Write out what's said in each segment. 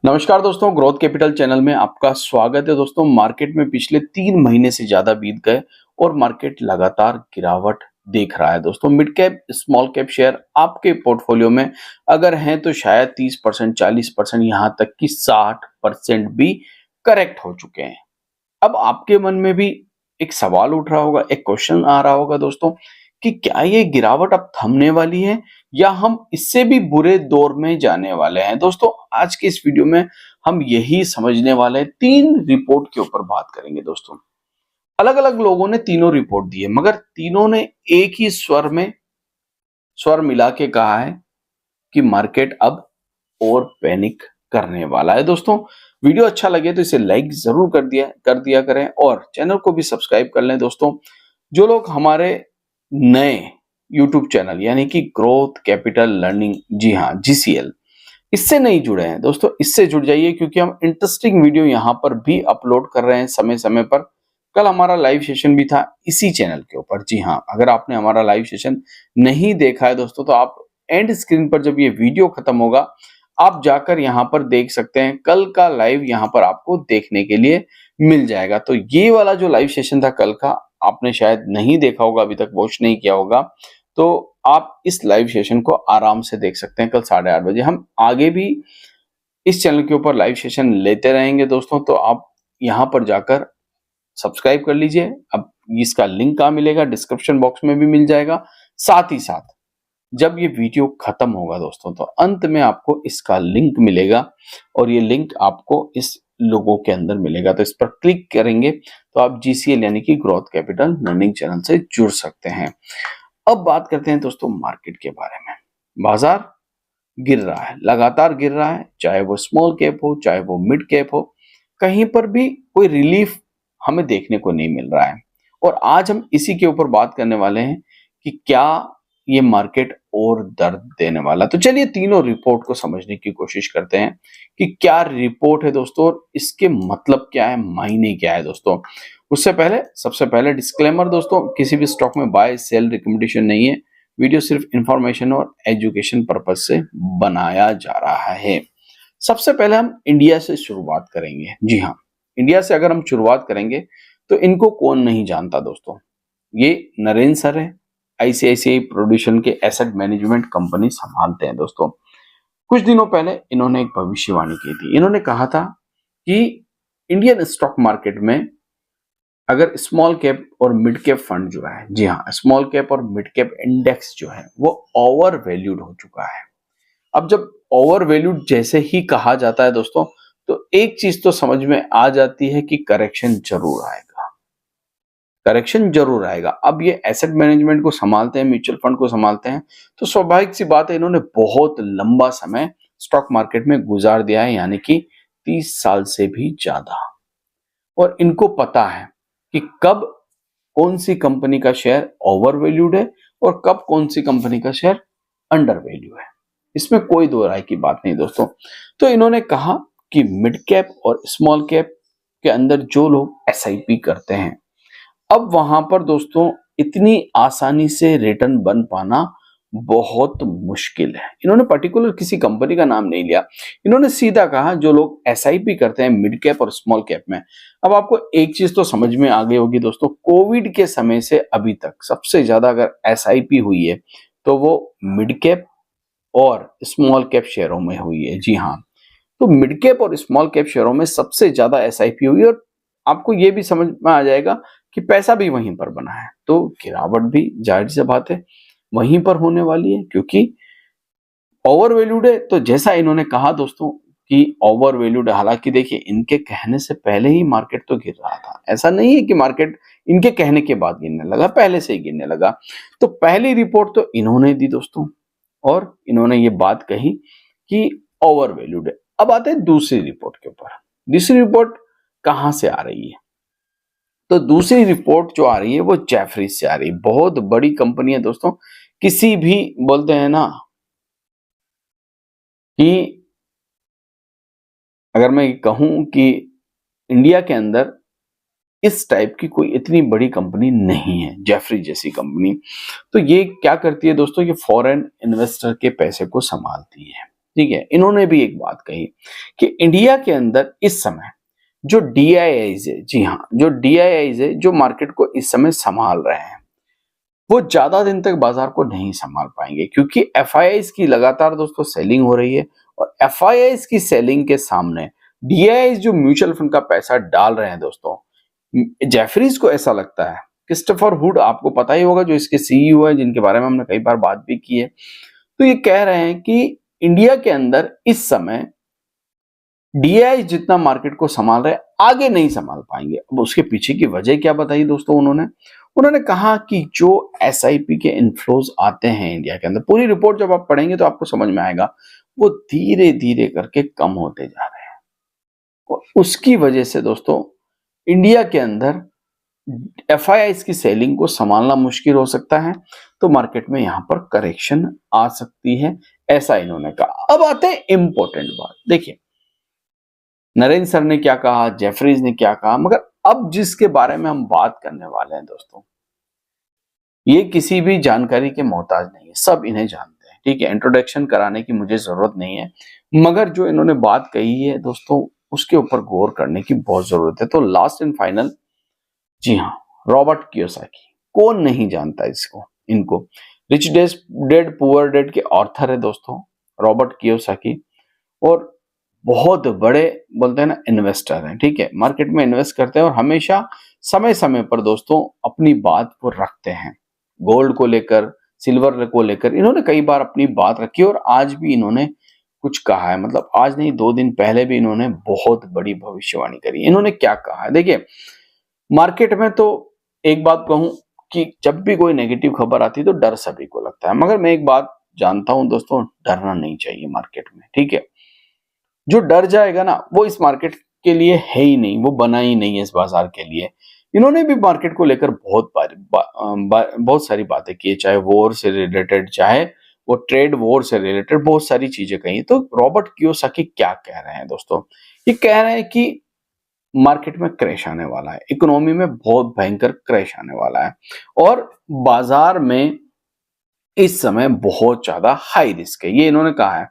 नमस्कार दोस्तों, growth capital channel में आपका स्वागत है। दोस्तों, मार्केट में पिछले 3 महीने से ज्यादा बीत गए और मार्केट लगातार गिरावट देख रहा है। दोस्तों, mid cap small cap share आपके पोर्टफोलियो में अगर हैं तो शायद 30%, 40%, यहां तक कि 60% भी करेक्ट हो चुके हैं। अब आपके मन में भी एक सवाल उठ रहा होगा, एक क्वेश्चन आ रहा होगा दोस्तों, कि क्या ये गिरावट अब थमने वाली है या हम इससे भी बुरे दौर में जाने वाले हैं। दोस्तों, आज के इस वीडियो में हम यही समझने वाले हैं। 3 रिपोर्ट के ऊपर बात करेंगे दोस्तों। अलग अलग लोगों ने तीनों रिपोर्ट दी है, मगर तीनों ने एक ही स्वर मिला के कहा है कि मार्केट अब और पैनिक करने वाला है। दोस्तों, वीडियो अच्छा लगे तो इसे लाइक जरूर कर दिया करें और चैनल को भी सब्सक्राइब कर लें। दोस्तों, जो लोग हमारे नए यूट्यूब चैनल यानी कि ग्रोथ कैपिटल लर्निंग, जी हाँ, GCL, इससे नहीं जुड़े हैं दोस्तों, इससे जुड़ जाइए, क्योंकि हम इंटरेस्टिंग वीडियो यहाँ पर भी अपलोड कर रहे हैं समय समय पर। कल हमारा लाइव सेशन भी था इसी चैनल के ऊपर। जी हाँ, अगर आपने हमारा लाइव सेशन नहीं देखा है दोस्तों, तो आप एंड स्क्रीन पर जब ये वीडियो खत्म होगा, आप जाकर यहाँ पर देख सकते हैं। कल का लाइव यहाँ पर आपको देखने के लिए मिल जाएगा। तो ये वाला जो लाइव सेशन था कल का, आपने शायद नहीं देखा होगा, अभी तक वॉच नहीं किया होगा, तो आप इस लाइव सेशन को आराम से देख सकते हैं। कल 8:30 बजे हम आगे भी इस चैनल के ऊपर लाइव सेशन लेते रहेंगे दोस्तों। तो आप यहाँ पर जाकर सब्सक्राइब कर लीजिए। अब इसका लिंक कहाँ मिलेगा? डिस्क्रिप्शन बॉक्स में भी मिल जाएगा। साथ ही साथ जब ये वीडियो खत्म होगा दोस्तों, तो अंत में आपको इसका लिंक मिलेगा और ये लिंक आपको इस लोगो के अंदर मिलेगा। तो इस पर क्लिक करेंगे तो आप GCL यानी कि ग्रोथ कैपिटल लर्निंग चैनल से जुड़ सकते हैं। अब बात करते हैं दोस्तों मार्केट के बारे में। बाजार गिर रहा है, लगातार गिर रहा है, चाहे वो स्मॉल कैप हो, चाहे वो मिड कैप हो, कहीं पर भी कोई रिलीफ हमें देखने को नहीं मिल रहा है। और आज हम इसी के ऊपर बात करने वाले हैं कि क्या ये मार्केट और दर्द देने वाला। तो चलिए तीनों रिपोर्ट को समझने की कोशिश करते हैं कि क्या रिपोर्ट है दोस्तों और इसके मतलब क्या है, मायने क्या है दोस्तों। उससे पहले सबसे पहले डिस्क्लेमर दोस्तों, किसी भी स्टॉक में बाय सेल रिकमेंडेशन नहीं है। वीडियो सिर्फ इंफॉर्मेशन और एजुकेशन पर्पज से बनाया जा रहा है। सबसे पहले हम इंडिया से शुरुआत करेंगे। जी हाँ, इंडिया से अगर हम शुरुआत करेंगे तो इनको कौन नहीं जानता दोस्तों। ये नरेंद्र सर है, ICICI प्रोड्यूशन के एसेट मैनेजमेंट कंपनी संभालते हैं दोस्तों। कुछ दिनों पहले इन्होंने एक भविष्यवाणी की थी। इन्होंने कहा था कि इंडियन स्टॉक मार्केट में अगर स्मॉल कैप और मिड कैप फंड जो है, जी हाँ, स्मॉल कैप और मिड कैप इंडेक्स जो है वो ओवर वैल्यूड हो चुका है। अब जब ओवर वैल्यूड जैसे ही कहा जाता है दोस्तों, तो एक चीज तो समझ में आ जाती है कि करेक्शन जरूर आएगा, करेक्शन जरूर आएगा। अब ये एसेट मैनेजमेंट को संभालते हैं, म्यूचुअल फंड को संभालते हैं, तो स्वाभाविक सी बात है, इन्होंने बहुत लंबा समय स्टॉक मार्केट में गुजार दिया है, यानी कि 30 साल से भी ज्यादा। और इनको पता है कि कब कौन सी कंपनी का शेयर ओवर वैल्यूड है और कब कौन सी कंपनी का शेयर अंडर वैल्यू है। इसमें कोई दो राय की बात नहीं दोस्तों। तो इन्होंने कहा कि मिड कैप और स्मॉल कैप के अंदर जो लोग SIP करते हैं, अब वहां पर दोस्तों इतनी आसानी से रिटर्न बन पाना बहुत मुश्किल है। इन्होंने पर्टिकुलर किसी कंपनी का नाम नहीं लिया, इन्होंने सीधा कहा जो लोग SIP करते हैं मिड कैप और स्मॉल कैप में। अब आपको एक चीज तो समझ में आ गई होगी दोस्तों, कोविड के समय से अभी तक सबसे ज्यादा अगर SIP हुई है तो वो मिड कैप और स्मॉल कैप शेयरों में हुई है। जी हाँ, तो मिड कैप और स्मॉल कैप शेयरों में सबसे ज्यादा SIP हुई और आपको ये भी समझ में आ जाएगा कि पैसा भी वहीं पर बना है। तो गिरावट भी जाहिर सी बात है वहीं पर होने वाली है, क्योंकि ओवर वैल्यूड है। तो जैसा इन्होंने कहा दोस्तों कि ओवर वैल्यूड है, हालांकि देखिए इनके कहने से पहले ही मार्केट तो गिर रहा था। ऐसा नहीं है कि मार्केट इनके कहने के बाद गिरने लगा, पहले से ही गिरने लगा। तो पहली रिपोर्ट तो इन्होंने दी दोस्तों और इन्होंने ये बात कही कि ओवर वैल्यूड है। अब आते हैं दूसरी रिपोर्ट के ऊपर। दूसरी रिपोर्ट कहां से आ रही है? तो दूसरी रिपोर्ट जो आ रही है वो जेफरीज से आ रही है। बहुत बड़ी कंपनी है दोस्तों। किसी भी बोलते हैं ना कि अगर मैं कहूं कि इंडिया के अंदर इस टाइप की कोई इतनी बड़ी कंपनी नहीं है, जेफरी जैसी कंपनी। तो ये क्या करती है दोस्तों, ये फॉरेन इन्वेस्टर के पैसे को संभालती है। ठीक है, इन्होंने भी एक बात कही कि इंडिया के अंदर इस समय जो डीआईआईज है, जी हाँ, जो डीआईआईज है जो मार्केट को इस समय संभाल रहे हैं, वो ज्यादा दिन तक बाजार को नहीं संभाल पाएंगे, क्योंकि एफआईआईज की लगातार दोस्तों सेलिंग हो रही है और एफआईआईज की सेलिंग के सामने डीआईआईज जो म्यूचुअल फंड का पैसा डाल रहे हैं दोस्तों, जेफरीज को ऐसा लगता है, क्रिस्टोफर हुड आपको पता ही होगा जो इसके सीईओ है, जिनके बारे में हमने कई बार बात भी की है, तो ये कह रहे हैं कि इंडिया के अंदर इस समय डीआई जितना मार्केट को संभाल रहे आगे नहीं संभाल पाएंगे। अब उसके पीछे की वजह क्या बताई दोस्तों उन्होंने कहा कि जो एसआईपी के इनफ्लोज आते हैं इंडिया के अंदर, पूरी रिपोर्ट जब आप पढ़ेंगे तो आपको समझ में आएगा, वो धीरे धीरे करके कम होते जा रहे हैं और उसकी वजह से दोस्तों इंडिया के अंदर एफआईआईज की सेलिंग को संभालना मुश्किल हो सकता है, तो मार्केट में यहां पर करेक्शन आ सकती है, ऐसा इन्होंने कहा। अब आते हैं इंपॉर्टेंट बात, देखिए नरेंद्र सर ने क्या कहा, जेफरीज ने क्या कहा, मगर अब जिसके बारे में हम बात करने वाले हैं दोस्तों, ये किसी भी जानकारी के मोहताज नहीं है, सब इन्हें जानते हैं, ठीक है, इंट्रोडक्शन कराने की मुझे जरूरत नहीं है, मगर जो इन्होंने बात कही है दोस्तों उसके ऊपर गौर करने की बहुत जरूरत है। तो लास्ट एंड फाइनल, जी हाँ, रॉबर्ट कियोसाकी, कौन नहीं जानता इनको रिच डैड पुअर डैड के ऑथर है दोस्तों रॉबर्ट कियोसाकी, और बहुत बड़े बोलते हैं ना इन्वेस्टर हैं, ठीक है, मार्केट में इन्वेस्ट करते हैं और हमेशा समय समय पर दोस्तों अपनी बात को रखते हैं। गोल्ड को लेकर, सिल्वर को लेकर इन्होंने कई बार अपनी बात रखी और आज भी इन्होंने कुछ कहा है, मतलब आज नहीं 2 दिन पहले भी इन्होंने बहुत बड़ी भविष्यवाणी करी। इन्होंने क्या कहा है, देखिए मार्केट में तो एक बात कहूं कि जब भी कोई नेगेटिव खबर आती है तो डर सभी को लगता है, मगर मैं एक बात जानता हूं दोस्तों, डरना नहीं चाहिए मार्केट में, ठीक है, जो डर जाएगा ना वो इस मार्केट के लिए है ही नहीं, वो बना ही नहीं है इस बाजार के लिए। इन्होंने भी मार्केट को लेकर बहुत सारी बातें की है, चाहे वॉर से रिलेटेड, चाहे वो ट्रेड वॉर से रिलेटेड बहुत सारी चीजें कही। तो रॉबर्ट कियोसाकी क्या कह रहे हैं दोस्तों, ये कह रहे हैं कि मार्केट में क्रैश आने वाला है, इकोनॉमी में बहुत भयंकर क्रैश आने वाला है और बाजार में इस समय बहुत ज्यादा हाई रिस्क है, ये इन्होंने कहा है।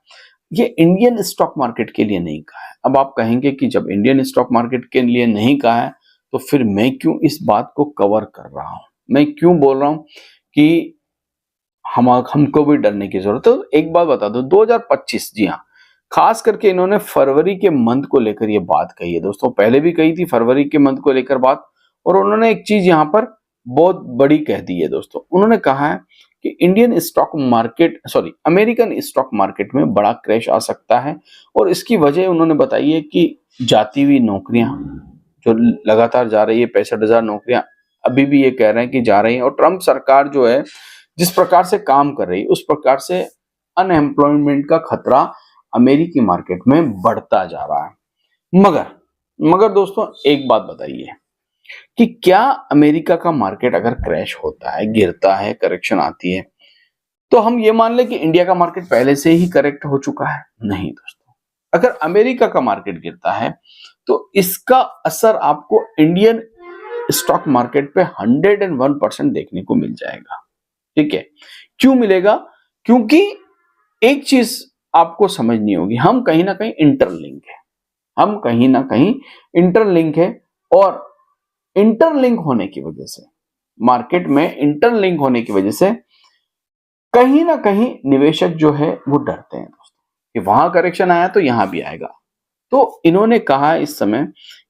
ये इंडियन स्टॉक मार्केट के लिए नहीं कहा है। अब आप कहेंगे कि जब इंडियन स्टॉक मार्केट के लिए नहीं कहा है तो फिर मैं क्यों इस बात को कवर कर रहा हूं, मैं क्यों बोल रहा हूं कि हमको भी डरने की जरूरत है। तो एक बात बता दो, 2025, जी हाँ, खास करके इन्होंने फरवरी के मंथ को लेकर ये बात कही है दोस्तों, पहले भी कही थी फरवरी के मंथ को लेकर बात, और उन्होंने एक चीज यहां पर बहुत बड़ी कह दी है दोस्तों। उन्होंने कहा है कि Indian stock market, sorry, American stock market में बड़ा क्रैश आ सकता है और इसकी वजह उन्होंने बताई है कि जाती हुई नौकरियां जो लगातार जा रही है, 65,000 नौकरियां अभी भी ये कह रहे हैं कि जा रही हैं, और ट्रंप सरकार जो है जिस प्रकार से काम कर रही है उस प्रकार से अनएम्प्लॉयमेंट का खतरा अमेरिकी मार्केट में बढ़ता जा रहा है। मगर दोस्तों एक बात बताइए कि क्या अमेरिका का मार्केट अगर क्रैश होता है, गिरता है, करेक्शन आती है, तो हम ये मान लें कि इंडिया का मार्केट पहले से ही करेक्ट हो चुका है? नहीं दोस्तों, अगर अमेरिका का मार्केट गिरता है तो इसका असर आपको इंडियन स्टॉक मार्केट पे 101% देखने को मिल जाएगा, ठीक है। क्यों मिलेगा? क्योंकि एक चीज आपको समझनी होगी, हम कहीं ना कहीं इंटरलिंक है, हम कहीं ना कहीं इंटरलिंक है, और इंटरलिंक होने की वजह से, मार्केट में इंटरलिंक होने की वजह से कहीं ना कहीं निवेशक जो है वो डरते हैं दोस्तों कि वहां करेक्शन आया तो यहां भी आएगा। तो इन्होंने कहा इस समय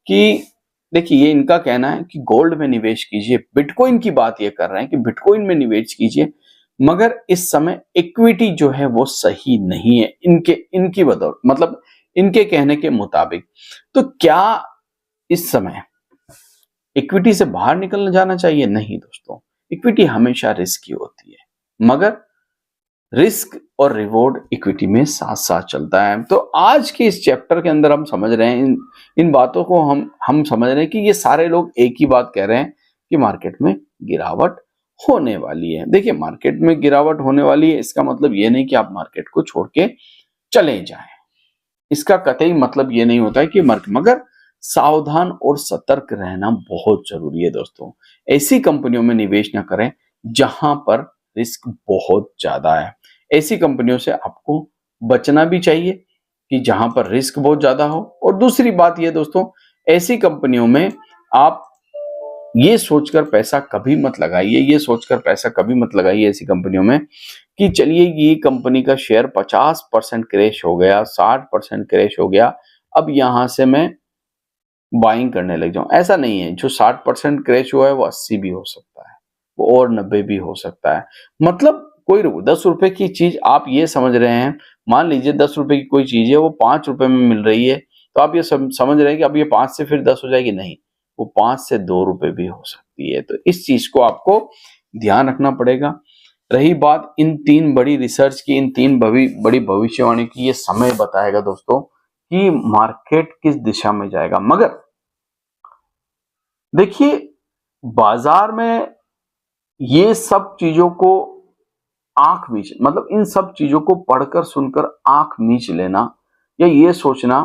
कि देखिए, ये इनका कहना है कि गोल्ड में निवेश कीजिए, बिटकॉइन की बात ये कर रहे हैं कि बिटकॉइन में निवेश कीजिए, मगर इस समय इक्विटी जो है वो सही नहीं है इनकी बदौलत, मतलब इनके कहने के मुताबिक। तो क्या इस समय इक्विटी से बाहर निकलना जाना चाहिए? नहीं दोस्तों, इक्विटी हमेशा रिस्की होती है, मगर रिस्क और रिवॉर्ड इक्विटी में साथ साथ चलता है। तो आज के इस चैप्टर के अंदर हम समझ रहे हैं, इन बातों को हम समझ रहे हैं कि ये सारे लोग एक ही बात कह रहे हैं कि मार्केट में गिरावट होने वाली है। देखिए, मार्केट में गिरावट होने वाली है, इसका मतलब ये नहीं कि आप मार्केट को छोड़ के चले जाएं, इसका कतई मतलब ये नहीं होता है कि मगर सावधान और सतर्क रहना बहुत जरूरी है दोस्तों। ऐसी कंपनियों में निवेश ना करें जहां पर रिस्क बहुत ज्यादा है, ऐसी कंपनियों से आपको बचना भी चाहिए कि जहां पर रिस्क बहुत ज्यादा हो। और दूसरी बात ये दोस्तों, ऐसी कंपनियों में आप ये सोचकर पैसा कभी मत लगाइए, ये सोचकर पैसा कभी मत लगाइए ऐसी कंपनियों में कि चलिए ये कंपनी का शेयर 50% क्रैश हो गया, 60% क्रैश हो गया, अब यहां से मैं बाइंग करने लग जाऊं। ऐसा नहीं है। जो 60% क्रैश हुआ है वो 80 भी हो सकता है, वो और 90 भी हो सकता है। मतलब कोई 10 रुपए की चीज आप ये समझ रहे हैं, मान लीजिए 10 रुपए की कोई चीज है, वो 5 रुपए में मिल रही है, तो आप ये समझ रहे हैं कि अब ये 5 से फिर 10 हो जाएगी। नहीं, वो 5 से 2 रुपए भी हो सकती है। तो इस चीज को आपको ध्यान रखना पड़ेगा। रही बात इन 3 बड़ी रिसर्च की, इन 3 बड़ी भविष्यवाणी की, ये समय बताएगा दोस्तों कि मार्केट किस दिशा में जाएगा। मगर देखिए, बाजार में ये सब चीजों को आंख मीच, मतलब इन सब चीजों को पढ़कर सुनकर आंख मीच लेना या ये सोचना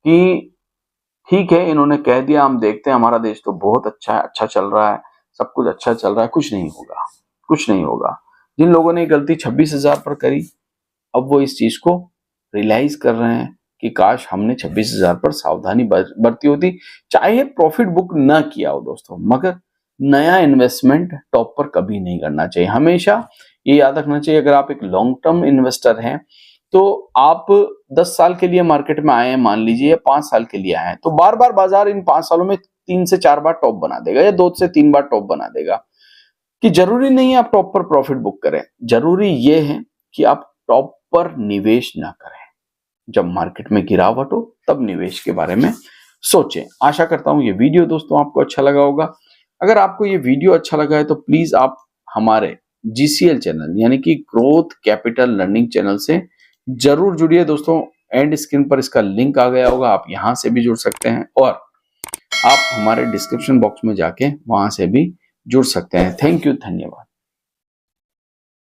कि ठीक है इन्होंने कह दिया, हम देखते हैं, हमारा देश तो बहुत अच्छा है, अच्छा चल रहा है, सब कुछ अच्छा चल रहा है, कुछ नहीं होगा, कुछ नहीं होगा। जिन लोगों ने गलती 26,000 पर करी, अब वो इस चीज को रियलाइज कर रहे हैं कि काश हमने 26,000 पर सावधानी बरती होती, चाहे प्रॉफिट बुक ना किया हो दोस्तों। मगर नया इन्वेस्टमेंट टॉप पर कभी नहीं करना चाहिए। हमेशा ये याद रखना चाहिए, अगर आप एक लॉन्ग टर्म इन्वेस्टर हैं तो आप 10 साल के लिए मार्केट में आए हैं, मान लीजिए, या 5 साल के लिए आए हैं, तो बार बार बाजार इन 5 सालों में 3 से 4 बार टॉप बना देगा या 2 से 3 बार टॉप बना देगा। कि जरूरी नहीं है आप टॉप पर प्रॉफिट बुक करें, जरूरी ये है कि आप टॉप पर निवेश ना करें। जब मार्केट में गिरावट हो तब निवेश के बारे में सोचें। आशा करता हूं ये वीडियो दोस्तों आपको अच्छा लगा होगा। अगर आपको ये वीडियो अच्छा लगा है तो प्लीज आप हमारे GCL चैनल यानी कि ग्रोथ कैपिटल लर्निंग चैनल से जरूर जुड़िए दोस्तों। एंड स्क्रीन पर इसका लिंक आ गया होगा, आप यहां से भी जुड़ सकते हैं और आप हमारे डिस्क्रिप्शन बॉक्स में जाके वहां से भी जुड़ सकते हैं। थैंक यू, धन्यवाद।